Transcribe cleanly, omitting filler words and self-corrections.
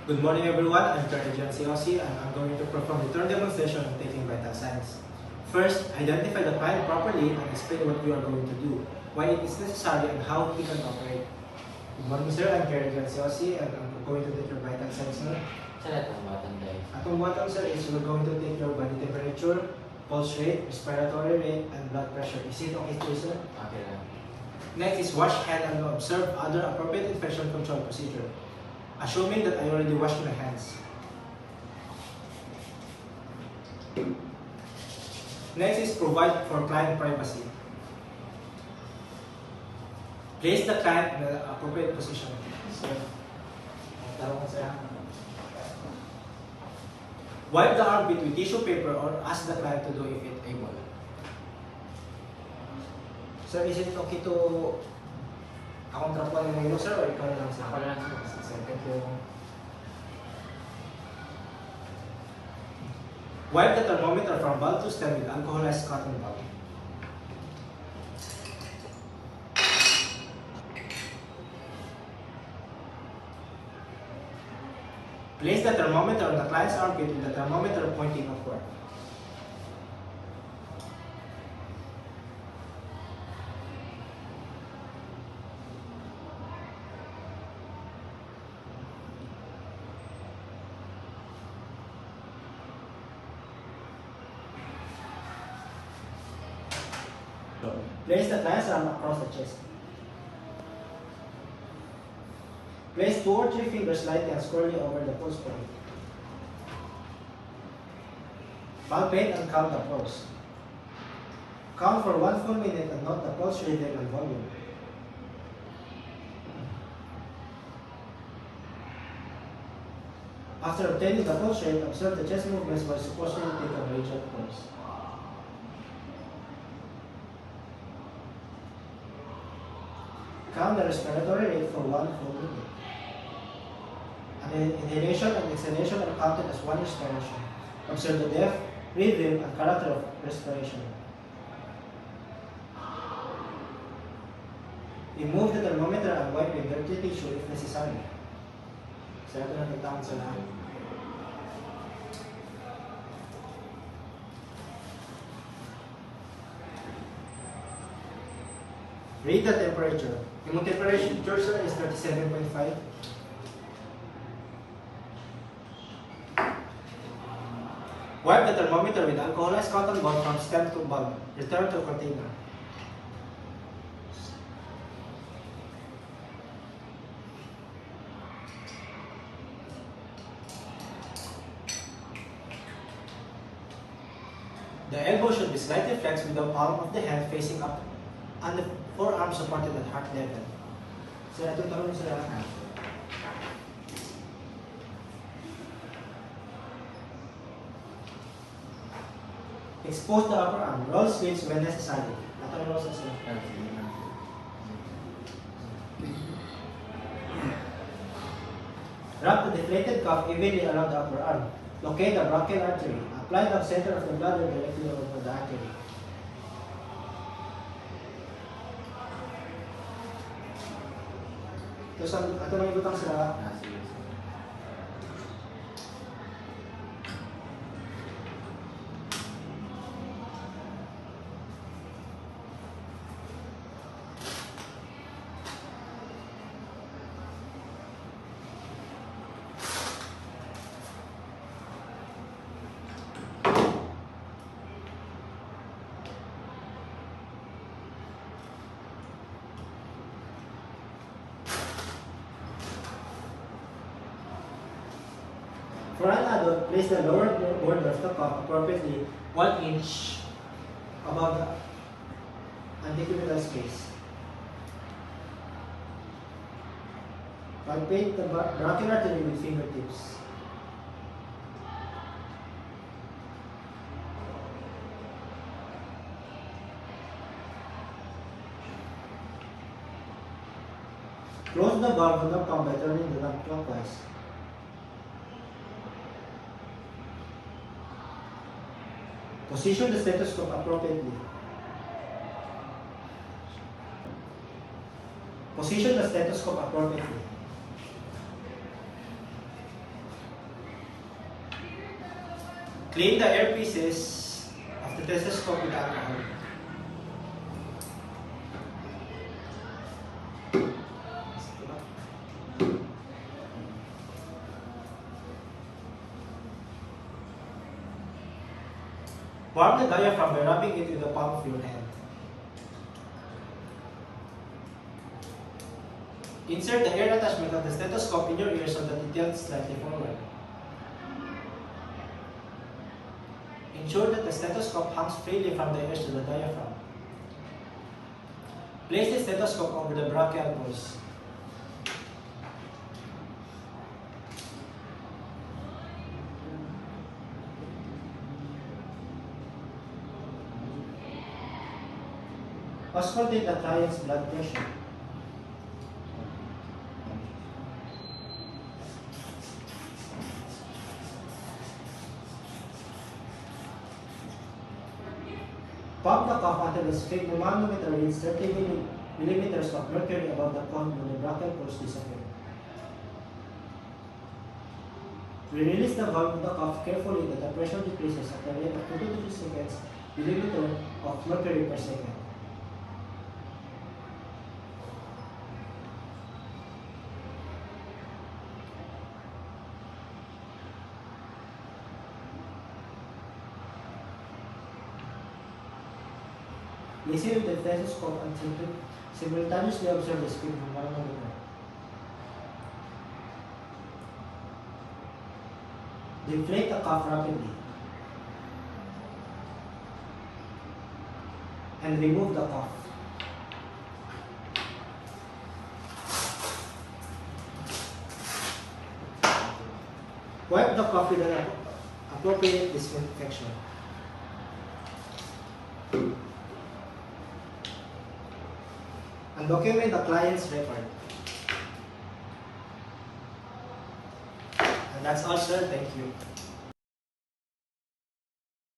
Good morning everyone, I'm Colonel John Siosi and I'm going to perform the third demonstration of taking vital signs. First, identify the client properly and explain what you are going to do, why it is necessary and how he can operate. Good morning sir, I'm Colonel John Siosi and I'm going to take your vital signs now. Sa lahat ng batang guys. Atong bottom sir is we're going to take your body temperature, pulse rate, respiratory rate, and blood pressure. Is it okay to you sir? Okay lang. Next is wash hand and observe other appropriate infection control procedure. Assuming that I already washed my hands. Next is provide for client privacy. Place the client in the appropriate position. So, wipe the armpit with tissue paper or ask the client to do if it's able. Sir, is it okay to akong trapuan mo yun, sir, or ikaw na lang sir? Ako lang sir. Sir, thank you. Wipe the thermometer from valve to stem with alcoholized cotton ball. Place the thermometer on the client's armpit with the thermometer pointing upward. Place the client's arm across the chest. Place 2 or 3 fingers lightly and squarely over the pulse point. Palpate and count the pulse. Count for 1 full minute and note the pulse rhythm and volume. After obtaining the pulse rate, observe the chest movements while supposedly take a radial pulse. Count the respiratory rate for 1 full minute. An inhalation and exhalation are counted as one respiration. Observe the depth, rhythm, and character of respiration. Remove the thermometer and wipe with dirty tissue if necessary. So, ito na tagtawag sa lahat. Read the temperature. Yung temperature sir is 37.5. Wipe the thermometer with alcoholized cotton ball from stem to bulb. Return to container. The elbow should be slightly flexed with the palm of the hand facing up and the forearm supported at heart level. So, itong tanong sa expose the upper arm. Roll sleeves when necessary. Ito na sa sir. Wrap the deflated cuff evenly around the upper arm. Locate the brachial artery. Apply the center of the bladder directly over the artery. Ito lang ibutang sila. Sige sir. For an adult, place the lower border of the cuff appropriately 1 inch above the antecubital space. Palpate the brachial artery with fingertips. Close the valve on the pump by turning the knob clockwise. Position the stethoscope appropriately. Position the stethoscope appropriately. Clean the earpieces of the stethoscope with alcohol. Warm the diaphragm by rubbing it with the palm of your hand. Insert the air attachment of the stethoscope in your ear so that it tilts slightly forward. Ensure that the stethoscope hangs freely from the ears to the diaphragm. Place the stethoscope over the brachial pulse. Auscultate the client's blood pressure. Pump the cuff until the sphygmomanometer reads 30 millimeters of mercury above the point when the brachial pulse disappears. We release the valve of the cuff carefully that the pressure decreases at the rate of 2 to 3 seconds millimeter of mercury per second. Listen with the stethoscope and simultaneously observe the speed of manometer. Deflate the cuff rapidly and remove the cuff. Wipe the cuff with an appropriate disinfection. And document the client's record. And that's all, sir. Thank you.